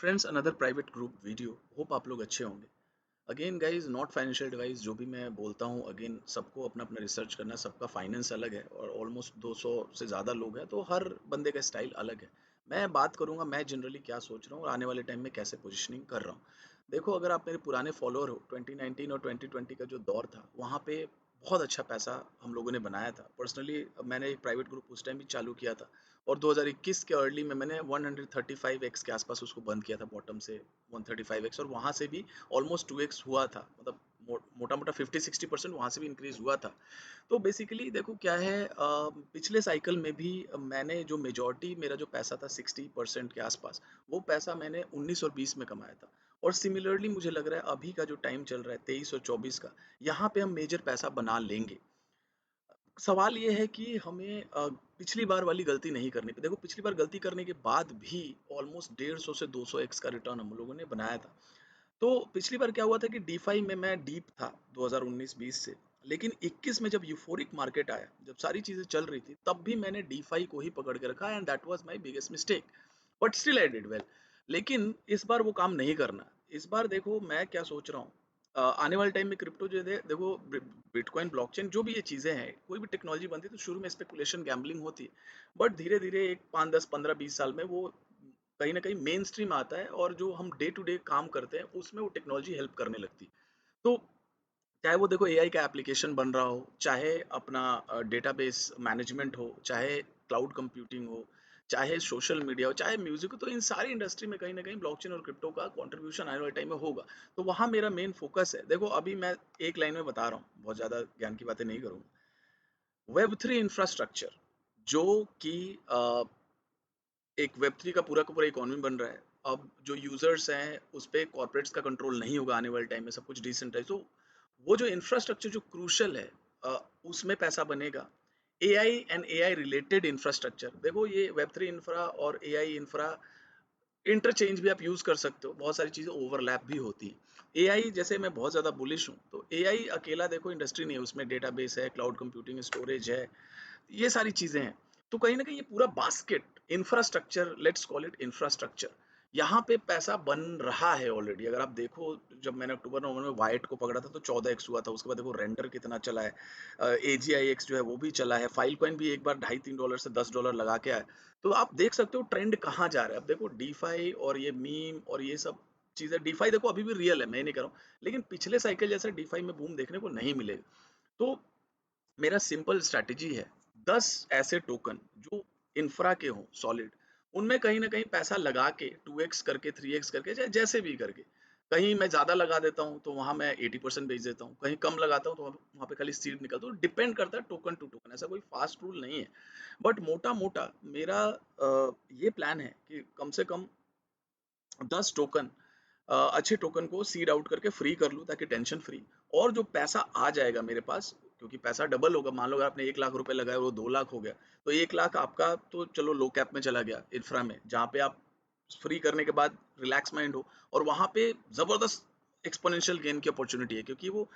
Friends another private group video hope आप लोग अच्छे होंगे। Again guys not financial advice. जो भी मैं बोलता हूँ अगेन सबको अपना अपना रिसर्च करना। सबका फाइनेंस अलग है और ऑलमोस्ट 200 से ज़्यादा लोग हैं तो हर बंदे का स्टाइल अलग है। मैं बात करूंगा मैं जनरली क्या सोच रहा हूँ और आने वाले टाइम में कैसे पोजिशनिंग कर रहा हूँ। देखो, अगर आप मेरे पुराने फॉलोअर हो, 2019 और 2020 का जो दौर था वहाँ पे बहुत अच्छा पैसा हम लोगों ने बनाया था। पर्सनली मैंने एक प्राइवेट ग्रुप उस टाइम भी चालू किया था और 2021 के अर्ली में मैंने 135x के आसपास उसको बंद किया था बॉटम से 135x, और वहाँ से भी ऑलमोस्ट 2x हुआ था। मतलब मोटा मोटा 50-60% वहाँ से भी इंक्रीज हुआ था। तो बेसिकली देखो क्या है, पिछले साइकिल में भी मैंने जो मेजॉरिटी मेरा जो पैसा था 60% के आसपास, वो पैसा मैंने 19 और 20 में कमाया था। और सिमिलरली मुझे लग रहा है अभी का जो टाइम चल रहा है 23 और 24 का, यहाँ पे हम मेजर पैसा बना लेंगे। सवाल ये है कि हमें पिछली बार वाली गलती नहीं करनी। देखो, पिछली बार गलती करने के बाद भी ऑलमोस्ट 150 से 200x का रिटर्न हम लोगों ने बनाया था। तो पिछली बार क्या हुआ था कि डीफाई में मैं डीप था 2019-20 से, लेकिन 21 में जब यूफोरिक मार्केट आया, जब सारी चीजें चल रही थी, तब भी मैंने डीफाई को ही पकड़ के रखा and that was my biggest mistake. But still I did well. लेकिन इस बार वो काम नहीं करना। इस बार देखो मैं क्या सोच रहा हूँ। आने वाले टाइम में क्रिप्टो जो है, देखो बिटकॉइन, ब्लॉकचेन, जो भी ये चीजें हैं, कोई भी टेक्नोलॉजी बनती है तो शुरू में स्पेकुलेशन, गैम्बलिंग होती है। बट धीरे धीरे एक 5, 10, 15, 20 साल में वो कहीं ना कहीं मेन स्ट्रीम आता है और जो हम डे टू डे काम करते हैं उसमें वो टेक्नोलॉजी हेल्प करने लगती है। तो चाहे वो देखो एआई का एप्लीकेशन बन रहा हो, चाहे अपना डेटाबेस मैनेजमेंट हो, चाहे क्लाउड कंप्यूटिंग हो, चाहे सोशल मीडिया हो, चाहे म्यूजिक हो, तो इन सारी इंडस्ट्री में कहीं ना कहीं ब्लॉकचेन और क्रिप्टो का कंट्रीब्यूशन आने वाले टाइम में होगा। तो वहां मेरा मेन फोकस है। देखो, अभी मैं एक लाइन में बता रहा हूँ, बहुत ज्यादा ज्ञान की बातें नहीं करूंगा। वेब 3 इंफ्रास्ट्रक्चर, जो कि एक वेब 3 का पूरा इकोनॉमी बन रहा है। अब जो यूजर्स हैं उस पे कॉर्पोरेट्स का कंट्रोल नहीं होगा आने वाले टाइम में, सब कुछ डिसेंट्रलाइज। तो वो जो इंफ्रास्ट्रक्चर जो क्रूशल है, उसमें पैसा बनेगा। AI and AI related infrastructure, देखो ये वेब 3 इंफ्रा और एआई इंफ्रा इंटरचेंज भी आप यूज कर सकते हो, बहुत सारी चीजें ओवरलैप भी होती हैं। एआई जैसे मैं बहुत ज्यादा बुलिश हूँ, तो एआई अकेला देखो इंडस्ट्री नहीं है, उसमें डेटाबेस है, क्लाउड कंप्यूटिंग, स्टोरेज है, ये सारी चीजें हैं। तो कहीं ना कहीं ये पूरा basket infrastructure, let's call it infrastructure, यहाँ पे पैसा बन रहा है ऑलरेडी। अगर आप देखो, जब मैंने अक्टूबर नवंबर में वाइट को पकड़ा था तो 14x हुआ था। उसके बाद देखो रेंडर कितना चला है, AGIX जो है वो भी चला है, फाइल कॉइन भी एक बार $2.5-3 से $10 लगा के आया। तो आप देख सकते हो ट्रेंड कहाँ जा रहा है। अब देखो डीफाई और ये मीम और ये सब चीजें, डीफाई देखो अभी भी रियल है, मैं नहीं कह रहा हूँ, लेकिन पिछले साइकिल जैसा डीफाई में बूम देखने को नहीं मिलेगा। तो मेरा सिंपल स्ट्रैटेजी है, 10 ऐसे टोकन जो इंफ्रा के हों सॉलिड, उनमें कहीं ना कहीं पैसा लगा के 2x करके, 3x करके, चाहे जैसे भी करके, कहीं मैं ज्यादा लगा देता हूँ तो वहां मैं 80% बेच देता हूँ, कहीं कम लगाता हूँ तो वहां पे खाली सीड निकलता, तो डिपेंड करता है टोकन टू टोकन, ऐसा कोई फास्ट रूल नहीं है। बट मोटा मोटा मेरा ये प्लान है कि कम से कम 10 टोकन, अच्छे टोकन को सीड आउट करके फ्री कर लूँ, ताकि टेंशन फ्री। और जो पैसा आ जाएगा मेरे पास, क्योंकि पैसा डबल होगा, मान लो अगर आपने 1 लाख रुपए लगाए वो 2 लाख हो गया, तो 1 लाख आपका तो चलो लो कैप में चला गया इंफ्रा में, जहाँ पे आप फ्री करने के बाद रिलैक्स माइंड हो, और वहां पे जबरदस्त एक्सपोनेंशियल गेन की अपॉर्चुनिटी है, क्योंकि वो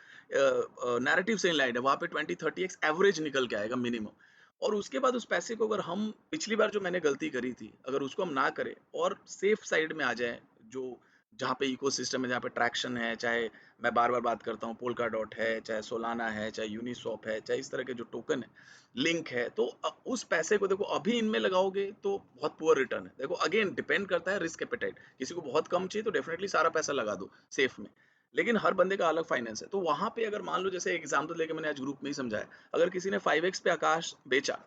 नैरेटिव से लाइन है, वहां पे 20-30x एवरेज निकल के आएगा मिनिमम। और उसके बाद उस पैसे को, अगर हम पिछली बार जो मैंने गलती करी थी अगर उसको हम ना करें और सेफ साइड में आ जाए, जो जहाँ पे इकोसिस्टम है, जहाँ पे ट्रैक्शन है, चाहे मैं बार बार बात करता हूँ पोल्का डॉट है, चाहे सोलाना है, चाहे यूनिस्वॉप है, चाहे इस तरह के जो टोकन है, लिंक है, तो उस पैसे को देखो अभी इनमें लगाओगे तो बहुत पुअर रिटर्न है। देखो अगेन डिपेंड करता है रिस्क एपेटाइट, किसी को बहुत कम चाहिए तो डेफिनेटली सारा पैसा लगा दो सेफ में, लेकिन हर बंदे का अलग फाइनेंस है। तो वहां पे अगर मान लो, जैसे एग्जाम्पल लेके मैंने आज ग्रुप में ही समझाया, अगर किसी ने 5x पे आकाश बेचा,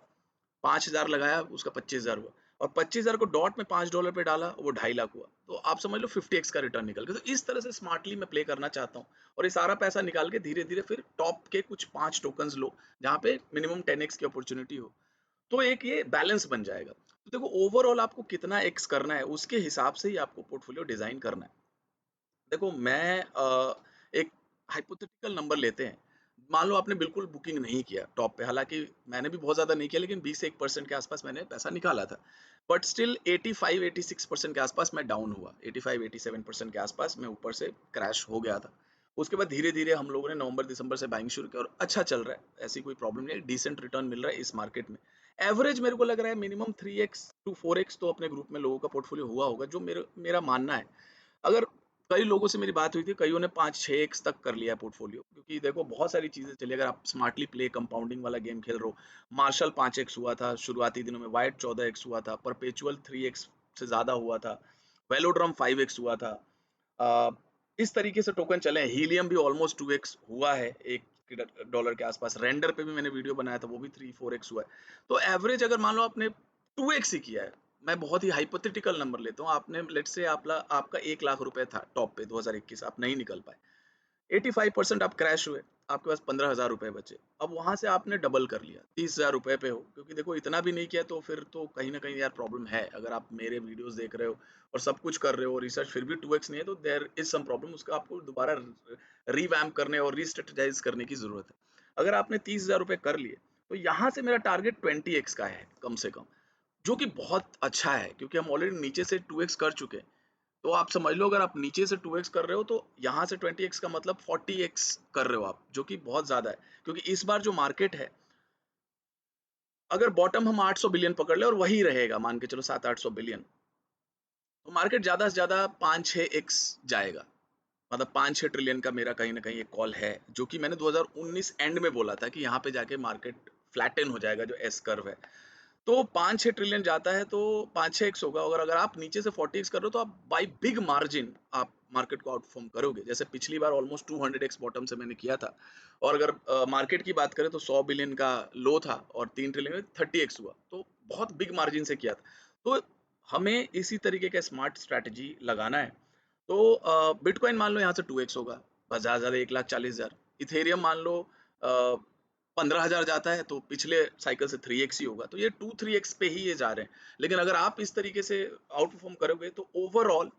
5,000 लगाया, उसका 25,000 हुआ, और 25,000 को डॉट में $5 पे डाला, वो 2.5 लाख हुआ, तो आप समझ लो 50x का रिटर्न निकल गया। तो इस तरह से स्मार्टली मैं प्ले करना चाहता हूँ, और ये सारा पैसा निकाल के धीरे धीरे फिर टॉप के कुछ 5 टोकन लो, जहाँ पे मिनिमम 10x की अपॉर्चुनिटी हो, तो एक ये बैलेंस बन जाएगा। तो देखो ओवरऑल आपको कितना एक्स करना है, उसके हिसाब से ही आपको पोर्टफोलियो डिजाइन करना है। देखो मैं एक हाइपोथेटिकल नंबर लेते हैं। मान लो आपने बिल्कुल बुकिंग नहीं किया टॉप पे, हालांकि मैंने भी बहुत ज्यादा नहीं किया, लेकिन 20 से 1% के आसपास मैंने पैसा निकाला था। बट स्टिल 85-86% के आसपास मैं डाउन हुआ, 85-87% के आसपास मैं ऊपर से क्रैश हो गया था। उसके बाद धीरे धीरे हम लोगों ने नवंबर दिसंबर से बाइंग शुरू किया और अच्छा चल रहा है, ऐसी कोई प्रॉब्लम नहीं है, डिसेंट रिटर्न मिल रहा है इस मार्केट में। एवरेज मेरे को लग रहा है मिनिमम 3x टू 4x तो अपने ग्रुप में लोगों का पोर्टफोलियो हुआ होगा, जो मेरा मानना है। अगर कई लोगों से मेरी बात हुई थी, कईयों ने 5-6x तक कर लिया पोर्टफोलियो, क्योंकि देखो बहुत सारी चीजें चली। अगर आप स्मार्टली प्ले कंपाउंडिंग वाला गेम खेल रहे हो, मार्शल 5x हुआ था शुरुआती दिनों में, वाइट 14x हुआ था, परपेचुअल 3x से ज्यादा हुआ था, वेलोड्रम 5x हुआ था। अ, इस तरीके से टोकन चले हैं। हीलियम भी ऑलमोस्ट 2x हुआ है, $1 के आसपास। रेंडर पे भी मैंने वीडियो बनाया था, वो भी 3-4x हुआ है। तो एवरेज अगर मान लो आपने 2x ही किया है, मैं बहुत ही हाइपोथेटिकल नंबर लेता हूँ, आपने लेट्स से आपका 1 लाख रुपए था टॉप पे 2021, आप नहीं निकल पाए, 85% आप क्रैश हुए, आपके पास 15,000 रुपए बचे। अब वहां से आपने डबल कर लिया, 30,000 रुपए पे हो, क्योंकि देखो इतना भी नहीं किया तो फिर तो कहीं ना कहीं यार प्रॉब्लम है। अगर आप मेरे वीडियोस देख रहे हो और सब कुछ कर रहे हो, रिसर्च फिर भी 2x नहीं है, तो देयर इज सम प्रॉब्लम। उसका आपको दोबारा रिवैम्प करने और रीस्ट्रेटेजाइज करने की जरूरत है। अगर आपने 30,000 रुपए कर लिए, तो यहाँ से मेरा टारगेट 20x का है कम से कम, जो कि बहुत अच्छा है, क्योंकि हम ऑलरेडी नीचे से 2x कर चुके हैं। तो आप समझ लो, अगर आप नीचे से 2x कर रहे हो तो यहाँ से 20x का मतलब 40x कर रहे हो आप, जो कि बहुत ज्यादा है। क्योंकि इस बार जो मार्केट है, अगर बॉटम हम 800 बिलियन पकड़ ले और वही रहेगा, मान के चलो 700-800 बिलियन, तो मार्केट ज्यादा से ज्यादा 5-6x जाएगा। मतलब 5-6 ट्रिलियन का मेरा कहीं ना कहीं एक कॉल है, जो कि मैंने 2019 एंड में बोला था कि यहाँ पे जाके मार्केट फ्लैटन हो जाएगा, जो एस कर्व है। तो 5-6 ट्रिलियन जाता है तो 5-6x होगा। और अगर आप नीचे से 40x कर रहे हो, तो आप बाई बिग मार्जिन आप मार्केट को आउटफॉर्म करोगे। जैसे पिछली बार ऑलमोस्ट 200x बॉटम से मैंने किया था। और अगर मार्केट की बात करें तो 100 बिलियन का लो था और 3 ट्रिलियन में 30x हुआ, तो बहुत बिग मार्जिन से किया था। तो हमें इसी तरीके का स्मार्ट स्ट्रैटेजी लगाना है। तो बिटकॉइन मान लो यहाँ से 2x होगा, बस ज्यादा ज्यादा 1,40,000। इथेरियम मान लो 15,000 जाता है, तो पिछले साइकिल से 3x ही होगा। तो ये 2-3x पे ही ये जा रहे हैं। लेकिन अगर आप इस तरीके से आउट परफॉर्म करोगे तो ओवरऑल,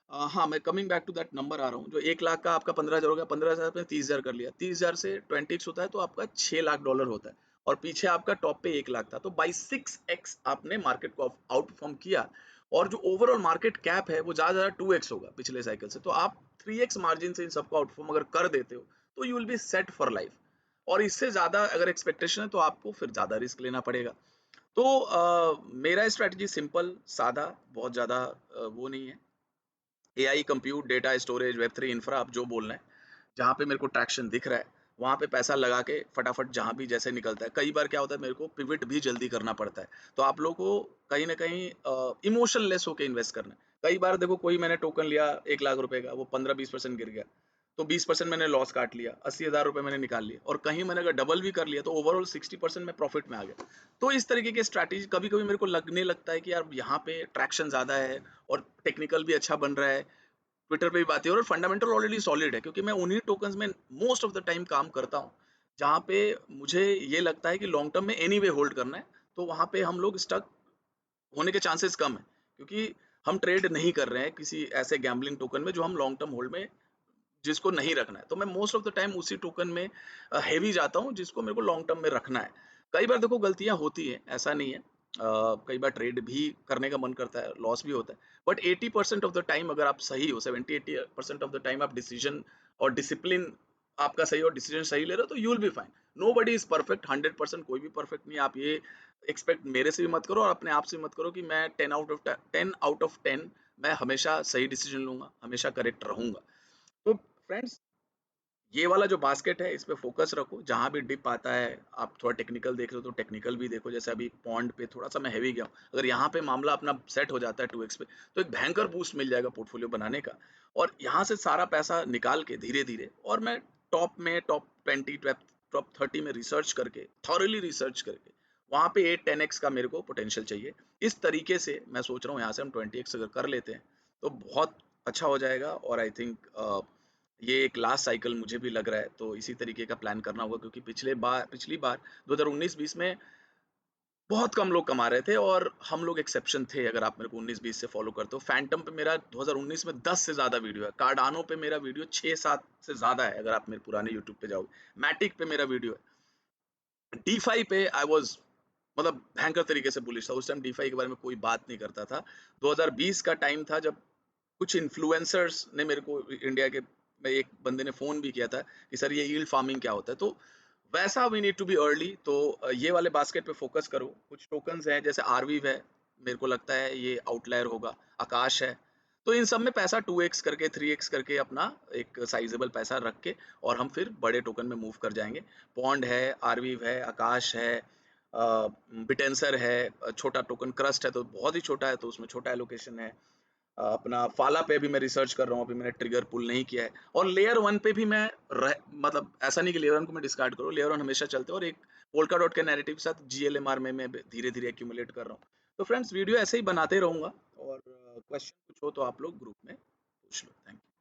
हाँ, मैं coming back to that number आ रहा हूँ। जो 1 लाख का आपका 15,000 हो गया, 15,000 में 30,000 कर लिया, 30,000 से 20x होता है तो आपका $6 लाख होता है। और पीछे आपका टॉप पे 1 लाख था, तो बाई 6x आपने मार्केट को आउट परफॉर्म किया। और जो ओवरऑल मार्केट कैप है वो ज्यादा ज्यादा 2x होगा पिछले साइकिल से। तो आप 3x मार्जिन से इन सबको आउट परफॉर्म अगर कर देते हो, तो you will B set for life. और इससे ज्यादा अगर एक्सपेक्टेशन है, तो आपको फिर ज्यादा रिस्क लेना पड़ेगा। तो मेरा स्ट्रेटजी सिंपल सादा, बहुत ज्यादा वो नहीं है। AI, compute, data storage, web 3 infra, आप जो बोलना है, जहाँ पे मेरे को ट्रैक्शन दिख रहा है वहाँ पे पैसा लगा के फटाफट जहाँ भी जैसे निकलता है। कई बार क्या होता है, मेरे को पिविट भी जल्दी करना पड़ता है। तो आप लोगों को कहीं ना कहीं इमोशनलेस होके इन्वेस्ट करना है। कई बार देखो, कोई मैंने टोकन लिया 1 लाख रुपए का, वो 15-20% गिर गया, तो 20% मैंने लॉस काट लिया, 80,000 रुपए मैंने निकाल लिए। और कहीं मैंने अगर डबल भी कर लिया तो ओवरऑल 60% में प्रॉफिट में आ गया। तो इस तरीके के स्ट्रैटेजी कभी कभी मेरे को लगने लगता है कि यार यहाँ पे ट्रैक्शन ज्यादा है और टेक्निकल भी अच्छा बन रहा है, ट्विटर पे भी बातें हो रही है, और फंडामेंटल ऑलरेडी सॉलिड है, क्योंकि मैं उन्हीं टोकन्स में मोस्ट ऑफ द टाइम काम करता हूँ, जहाँ पे मुझे ये लगता है कि लॉन्ग टर्म में एनी वे होल्ड करना है। तो वहाँ पे हम लोग स्टक होने के चांसेस कम है, क्योंकि हम ट्रेड नहीं कर रहे हैं किसी ऐसे गैम्बलिंग टोकन में जो हम लॉन्ग टर्म होल्ड में, जिसको नहीं रखना है। तो मैं मोस्ट ऑफ द टाइम उसी टोकन में हेवी जाता हूँ, जिसको मेरे को लॉन्ग टर्म में रखना है। कई बार देखो गलतियां होती है, ऐसा नहीं है। कई बार ट्रेड भी करने का मन करता है, लॉस भी होता है। बट 80% ऑफ द टाइम अगर आप सही हो, 70-80% ऑफ द टाइम आप डिसीजन और डिसिप्लिन आपका सही और डिसीजन सही ले रहे हो, तो you will be fine. Nobody is perfect, 100% कोई भी परफेक्ट नहीं है। आप ये एक्सपेक्ट मेरे से भी मत करो और अपने आप से मत करो कि मैं 10 आउट ऑफ 10 मैं हमेशा सही डिसीजन लूंगा, हमेशा करेक्ट रहूंगा। तो फ्रेंड्स, ये वाला जो बास्केट है, इस पे फोकस रखो। जहां भी डिप आता है, आप थोड़ा टेक्निकल देख रहे हो तो टेक्निकल भी देखो। जैसे अभी पॉन्ड पे थोड़ा सा मैं हैवी गया हूँ, अगर यहाँ पे मामला अपना सेट हो जाता है 2x पे, तो एक भयंकर बूस्ट मिल जाएगा पोर्टफोलियो बनाने का। और यहाँ से सारा पैसा निकाल के धीरे धीरे, और मैं टॉप 20 टॉप 30 में रिसर्च करके, थॉरली रिसर्च करके, वहां पे 8-10x का मेरे को पोटेंशियल चाहिए। इस तरीके से मैं सोच रहा हूँ, यहाँ से हम 20x अगर कर लेते हैं तो बहुत अच्छा हो जाएगा। और आई थिंक ये एक लास्ट साइकिल मुझे भी लग रहा है, तो इसी तरीके का प्लान करना होगा। क्योंकि पिछली बार 2019-20 में बहुत कम लोग कमा रहे थे, और हम लोग एक्सेप्शन थे। अगर आप मेरे को 19-20 से फॉलो करते हो, फैंटम पे मेरा 2019 में 10 से ज्यादा वीडियो है, कार्डानो पे मेरा वीडियो 6-7 से ज्यादा है, अगर आप मेरे पुराने यूट्यूब पे जाओगे, मैटिक पे मेरा वीडियो है, डीफाई पे आई वाज, मतलब भयंकर तरीके से बुलिश था। उस टाइम डीफाई के बारे में कोई बात नहीं करता था। 2020 का टाइम था जब कुछ इन्फ्लुएंसर्स ने मेरे को, इंडिया के, मैं एक बंदे ने फ़ोन भी किया था कि सर ये यील्ड फार्मिंग क्या होता है? तो वैसा we need to be early, तो ये वाले बास्केट पे फोकस करो। कुछ टोकन्स हैं जैसे आरवीव है, मेरे को लगता है ये आउटलायर होगा। आकाश है, तो इन सब में पैसा 2x करके 3x करके अपना एक साइजेबल पैसा रख के और हम फिर बड़े टोकन में मूव कर जाएंगे। पॉन्ड है, आरवीव है, आकाश है, बिटेंसर है, छोटा टोकन क्रस्ट है तो बहुत ही छोटा है तो उसमें छोटा एलोकेशन है। अपना फाला पे भी मैं रिसर्च कर रहा हूँ, अभी मैंने ट्रिगर पुल नहीं किया है। और लेयर वन पे भी मैं मतलब ऐसा नहीं कि लेयर वन को मैं डिस्कार्ड करूँ, लेयर वन हमेशा चलते हैं और एक पोल्का डॉट के नैरेटिव के साथ जीएलएमआर में मैं धीरे धीरे एक्यूमुलेट कर रहा हूँ। तो फ्रेंड्स वीडियो ऐसे ही बनाते रहूंगा, और क्वेश्चन कुछ हो तो आप लोग ग्रुप में पूछ लो। Thank you.